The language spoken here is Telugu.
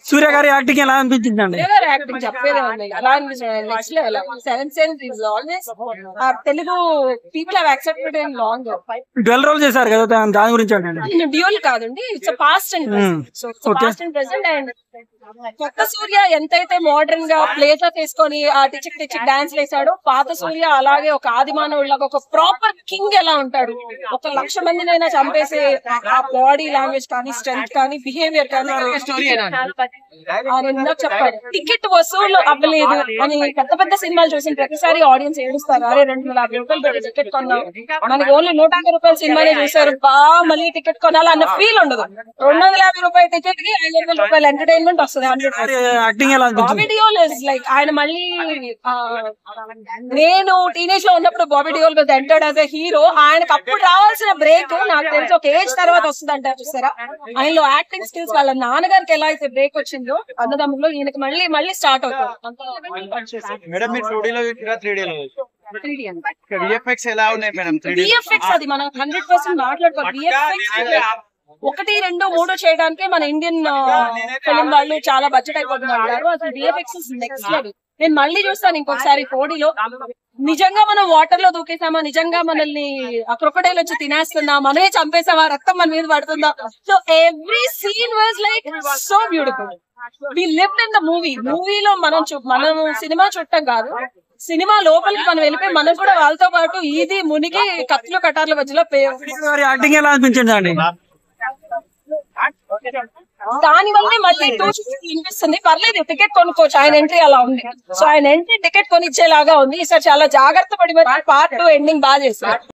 సూర్య గారి యాక్టింగ్ ఎలా అనిపించింది అండి? యాక్టింగ్ చెప్పేదే ఉంది, అలా అనిపించింది. Next level. Seven sense is always Telugu people have accepted in long. Dual role చేశారు కదా, దాని గురించి అండి. డ్యూయల్ కాదండి, it's past and present. So past and present. And కొత్త సూర్య ఎంతైతే మోడర్న్ గా ప్లేస్ తీసుకొని ఆ టిచిక్ టిచిక్ డాన్స్ వేసాడో, పాత సూర్య అలాగే ఒక ఆదిమానవుడిలాగా ఒక ప్రాపర్ కింగ్ ఎలా ఉంటాడు, 1,00,000 మందినైనా చంపేసే ఆ బాడీ లాంగ్వేజ్ కానీ, స్ట్రెంత్ కానీ, బిహేవియర్ కానీ చెప్పాడు. టికెట్ వసూలు అవ్వలేదు అని పెద్ద పెద్ద సినిమాలు చూసిన ప్రతిసారి ఆడియన్స్ ఏడుస్తారు, అరే 250 రూపాయలు పెట్టి టికెట్ కొన్నాం, మనకి ఓన్లీ 150 రూపాయల సినిమానే చూసారు, మళ్ళీ టికెట్ కొనాలి అన్న ఫీల్ ఉండదు. 250 రూపాయల టికెట్ కి 500 రూపాయలు ఎంటర్టైన్మెంట్ వస్తుంది. బాబీ డియోల్ ఇస్ లైక్, ఆయన మళ్ళీ నేను టీనేజ్ లో ఉన్నప్పుడు Bobby Deol was entered as a hero. ఆయనకు అప్పుడు రావాల్సిన బ్రేక్ నాకు తెలిసి ఒక ఏజ్ తర్వాత వస్తుంది అంటారు చూసారా. ఆయనలో యాక్టింగ్ స్కిల్స్ వాళ్ళ నాన్నగారికి ఎలా అయితే బ్రేక్ వచ్చిందో అన్నదమ్ములో, ఈయనకి మళ్ళీ స్టార్ట్ అవుతుంది. అది మనం 100% మాట్లాడుకోవాలి. 1, 2, 3 చేయడానికి మన ఇండియన్ ఫిలిం వాళ్ళు చాలా బడ్జెట్ అయిపోతున్నారు. అసలు విఎఫ్ఎక్స్ నెక్స్ట్ లెవెల్. నేను మళ్ళీ చూస్తాను ఇంకొకసారి 4Dలో. నిజంగా మనం వాటర్ లో దూకేసామా, నిజంగా మనల్ని ఆ క్రొకడైల్ వచ్చి తినేస్తుందా, మనమే చంపేసామా, రక్తం మన మీద పడుతుందా. So every scene was like so beautiful. We lived in the movie. మూవీలో మనం సినిమా చూడటం కాదు, సినిమా లోపలికి మనం వెళ్ళిపోయి మనం కూడా వాళ్ళతో పాటు ఇది మునిగి కత్తులు కటార్ల మధ్యలో యాక్టింగ్ ఎలా అనిపించింది అండి? దాని వల్ల మళ్ళీ 250 వినిపిస్తుంది. పర్లేదు, టికెట్ కొనుక్కోవచ్చు. ఆయన ఎంట్రీ అలా ఉంది. సో ఆయన ఎంట్రీ టికెట్ కొనిచ్చేలాగా ఉంది. ఈసారి చాలా జాగ్రత్త పడి పార్ట్ 2 ఎండింగ్ బాగా చేస్తారు.